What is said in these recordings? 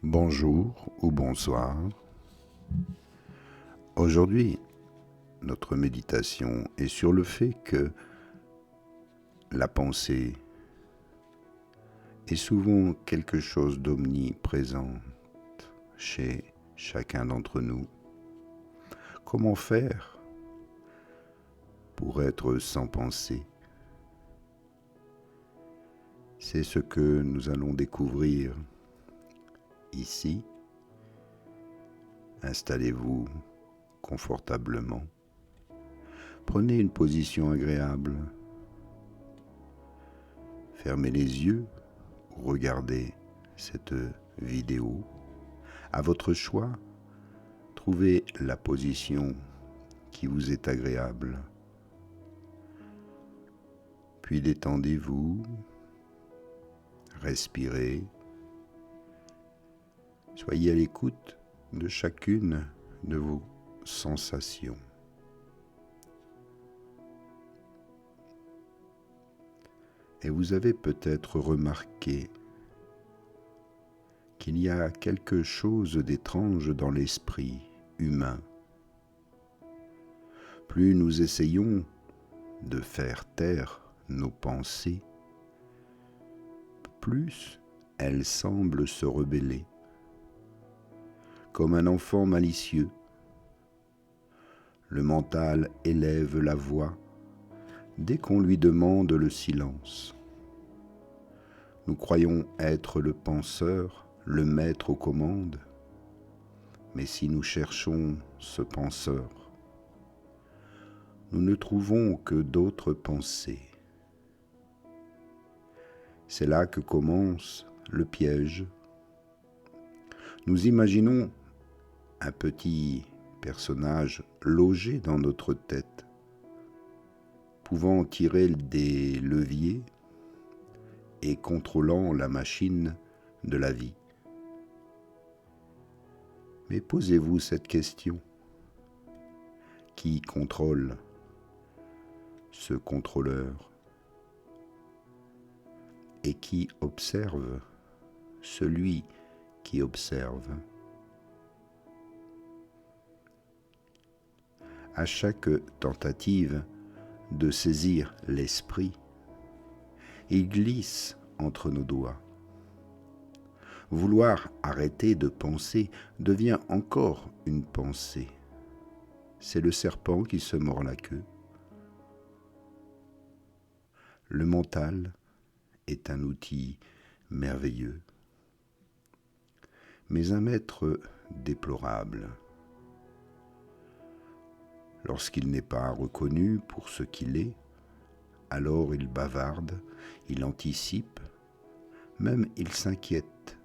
Bonjour ou bonsoir. Aujourd'hui, notre méditation est sur le fait que la pensée est souvent quelque chose d'omniprésent chez chacun d'entre nous. Comment faire pour être sans pensée? C'est ce que nous allons découvrir ici. Installez-vous confortablement. Prenez une position agréable. Fermez les yeux ou regardez cette vidéo. À votre choix, trouvez la position qui vous est agréable. Puis détendez-vous, respirez. Soyez à l'écoute de chacune de vos sensations. Et vous avez peut-être remarqué qu'il y a quelque chose d'étrange dans l'esprit humain. Plus nous essayons de faire taire nos pensées, plus elles semblent se rebeller, comme un enfant malicieux. Le mental élève la voix dès qu'on lui demande le silence. Nous croyons être le penseur, le maître aux commandes, mais si nous cherchons ce penseur, nous ne trouvons que d'autres pensées. C'est là que commence le piège. Nous imaginons un petit personnage logé dans notre tête, pouvant tirer des leviers et contrôlant la machine de la vie. Mais posez-vous cette question. Qui contrôle ce contrôleur? Et qui observe celui qui observe? À chaque tentative de saisir l'esprit, il glisse entre nos doigts. Vouloir arrêter de penser devient encore une pensée. C'est le serpent qui se mord la queue. Le mental est un outil merveilleux, mais un maître déplorable. Lorsqu'il n'est pas reconnu pour ce qu'il est, alors il bavarde, il anticipe, même il s'inquiète,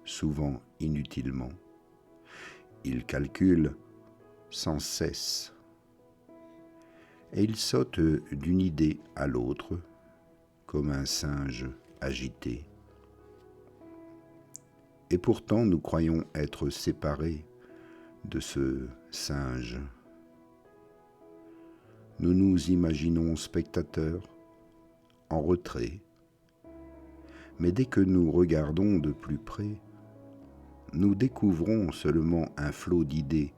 souvent inutilement. Il calcule sans cesse, et il saute d'une idée à l'autre, comme un singe agité. Et pourtant nous croyons être séparés de ce singe. Nous nous imaginons spectateurs, en retrait, mais dès que nous regardons de plus près, nous découvrons seulement un flot d'idées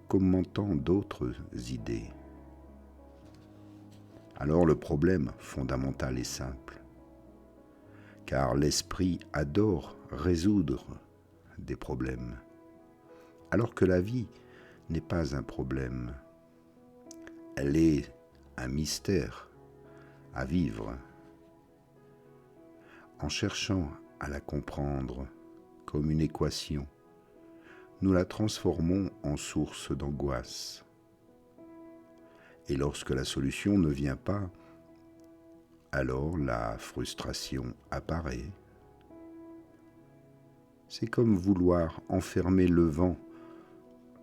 commentant d'autres idées. Alors le problème fondamental est simple, car l'esprit adore résoudre des problèmes, alors que la vie n'est pas un problème. Elle est un mystère à vivre. En cherchant à la comprendre comme une équation, nous la transformons en source d'angoisse. Et lorsque la solution ne vient pas, alors la frustration apparaît. C'est comme vouloir enfermer le vent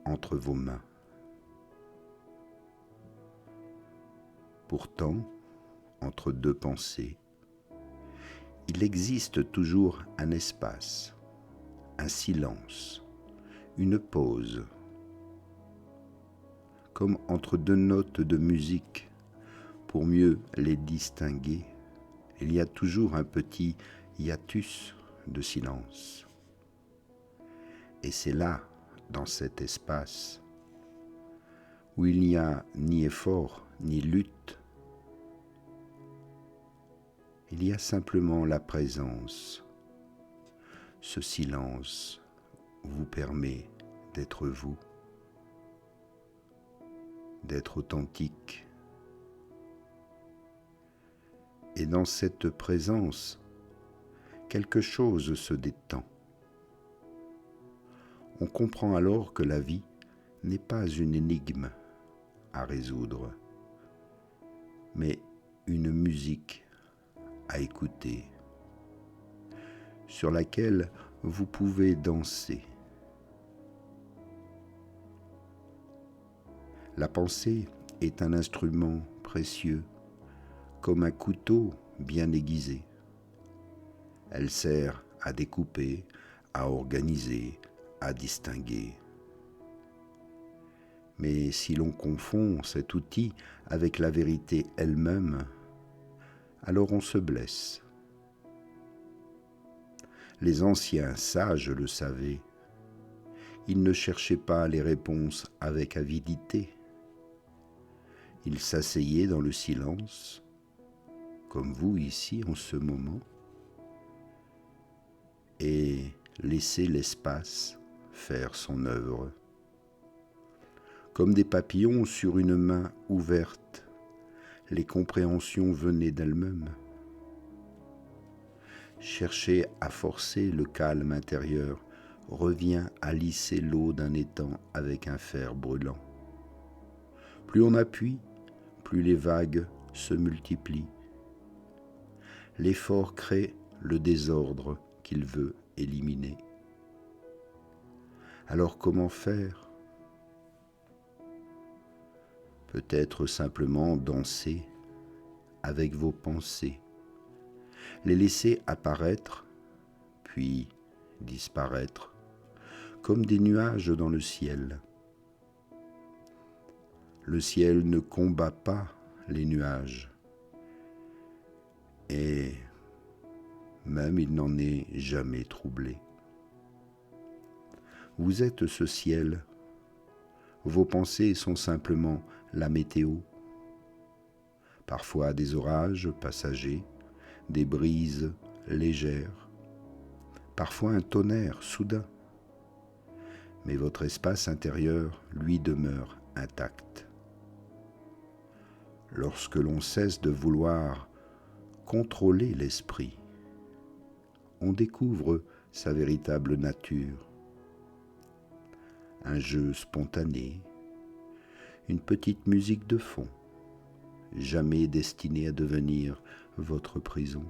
entre vos mains. Pourtant, entre deux pensées, il existe toujours un espace, un silence, une pause, comme entre deux notes de musique. Pour mieux les distinguer, il y a toujours un petit hiatus de silence. Et c'est là, dans cet espace, où il n'y a ni effort ni lutte, il y a simplement la présence. Ce silence vous permet d'être vous, d'être authentique. Et dans cette présence, quelque chose se détend. On comprend alors que la vie n'est pas une énigme à résoudre, mais une musique à écouter, sur laquelle vous pouvez danser. La pensée est un instrument précieux, comme un couteau bien aiguisé. Elle sert à découper, à organiser, à distinguer. Mais si l'on confond cet outil avec la vérité elle-même, alors on se blesse. Les anciens sages le savaient. Ils ne cherchaient pas les réponses avec avidité. Ils s'asseyaient dans le silence, comme vous ici en ce moment, et laissaient l'espace faire son œuvre. Comme des papillons sur une main ouverte, les compréhensions venaient d'elles-mêmes. Chercher à forcer le calme intérieur revient à lisser l'eau d'un étang avec un fer brûlant. Plus on appuie, plus les vagues se multiplient. L'effort crée le désordre qu'il veut éliminer. Alors comment faire ? Peut-être simplement danser avec vos pensées, les laisser apparaître, puis disparaître, comme des nuages dans le ciel. Le ciel ne combat pas les nuages, et même il n'en est jamais troublé. Vous êtes ce ciel, vos pensées sont simplement la météo, parfois des orages passagers, des brises légères, parfois un tonnerre soudain, mais votre espace intérieur, lui, demeure intact. Lorsque l'on cesse de vouloir contrôler l'esprit, on découvre sa véritable nature. Un jeu spontané, une petite musique de fond, jamais destinée à devenir votre prison.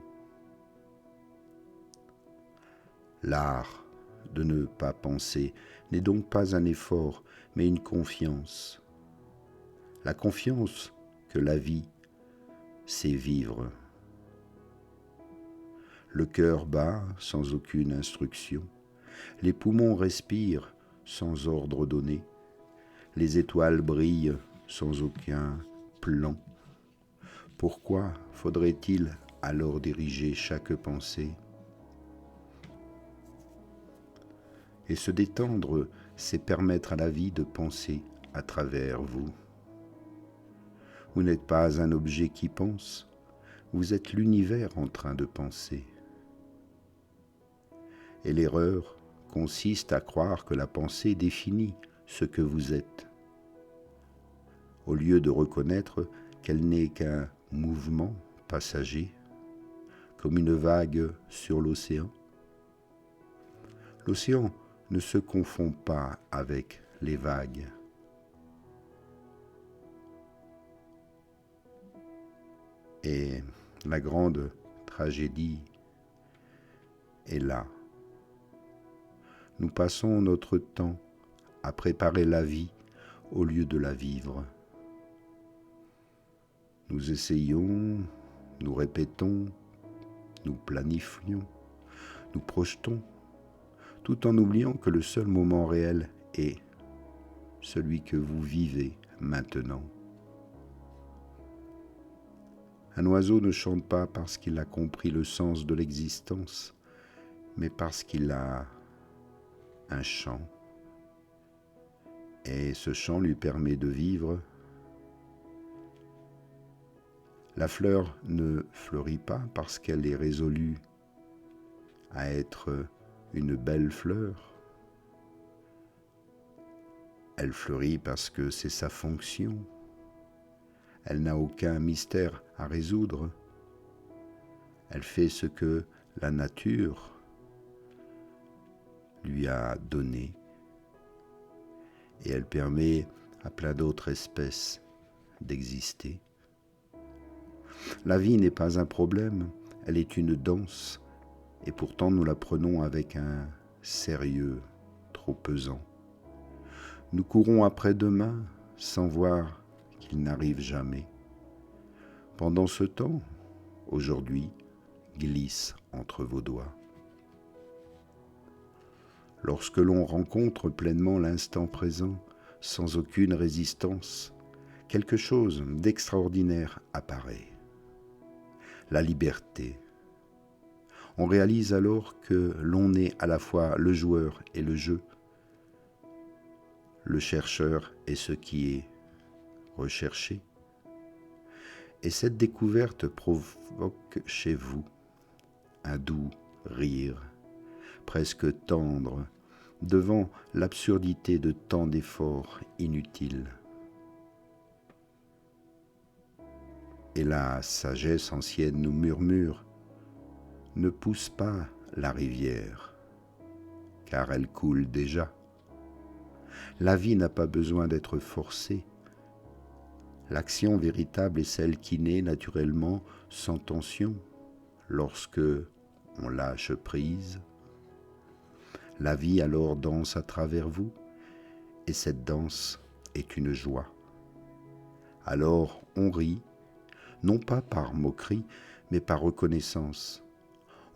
L'art de ne pas penser n'est donc pas un effort, mais une confiance. La confiance que la vie sait vivre. Le cœur bat sans aucune instruction, les poumons respirent sans ordre donné, les étoiles brillent sans aucun plan. Pourquoi faudrait-il alors diriger chaque pensée ? Et se détendre, c'est permettre à la vie de penser à travers vous. Vous n'êtes pas un objet qui pense, vous êtes l'univers en train de penser. Et l'erreur consiste à croire que la pensée définit ce que vous êtes, au lieu de reconnaître qu'elle n'est qu'un mouvement passager, comme une vague sur l'océan. L'océan ne se confond pas avec les vagues. Et la grande tragédie est là. Nous passons notre temps à préparer la vie au lieu de la vivre. Nous essayons, nous répétons, nous planifions, nous projetons, tout en oubliant que le seul moment réel est celui que vous vivez maintenant. Un oiseau ne chante pas parce qu'il a compris le sens de l'existence, mais parce qu'il a un champ, et ce champ lui permet de vivre. La fleur ne fleurit pas parce qu'elle est résolue à être une belle fleur. Elle fleurit parce que c'est sa fonction. Elle n'a aucun mystère à résoudre. Elle fait ce que la nature lui a donné et elle permet à plein d'autres espèces d'exister. La vie n'est pas un problème, elle est une danse et pourtant nous la prenons avec un sérieux trop pesant. Nous courons après demain sans voir qu'il n'arrive jamais. Pendant ce temps, aujourd'hui, glisse entre vos doigts. Lorsque l'on rencontre pleinement l'instant présent, sans aucune résistance, quelque chose d'extraordinaire apparaît. La liberté. On réalise alors que l'on est à la fois le joueur et le jeu, le chercheur et ce qui est recherché. Et cette découverte provoque chez vous un doux rire, presque tendre, devant l'absurdité de tant d'efforts inutiles. Et la sagesse ancienne nous murmure, ne pousse pas la rivière, car elle coule déjà. La vie n'a pas besoin d'être forcée. L'action véritable est celle qui naît naturellement sans tension, lorsque on lâche prise. La vie alors danse à travers vous, et cette danse est une joie. Alors on rit, non pas par moquerie, mais par reconnaissance.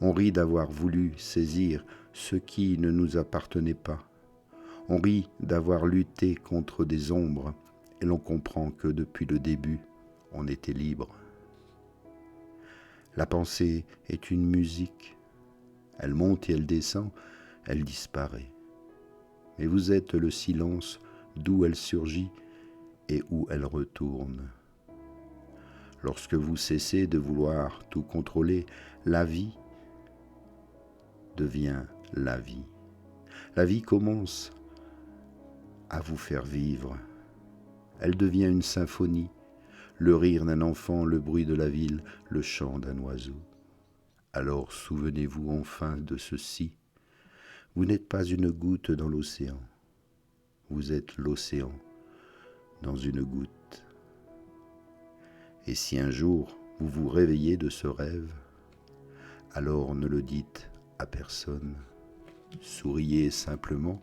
On rit d'avoir voulu saisir ce qui ne nous appartenait pas. On rit d'avoir lutté contre des ombres, et l'on comprend que depuis le début, on était libre. La pensée est une musique. Elle monte et elle descend, elle disparaît. Mais vous êtes le silence d'où elle surgit et où elle retourne. Lorsque vous cessez de vouloir tout contrôler, la vie devient la vie. La vie commence à vous faire vivre. Elle devient une symphonie, le rire d'un enfant, le bruit de la ville, le chant d'un oiseau. Alors souvenez-vous enfin de ceci. Vous n'êtes pas une goutte dans l'océan. Vous êtes l'océan dans une goutte. Et si un jour vous vous réveillez de ce rêve, alors ne le dites à personne. Souriez simplement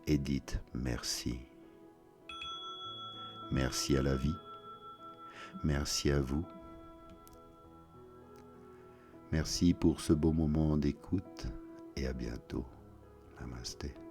et dites merci. Merci à la vie. Merci à vous. Merci pour ce beau moment d'écoute et à bientôt. Namasté.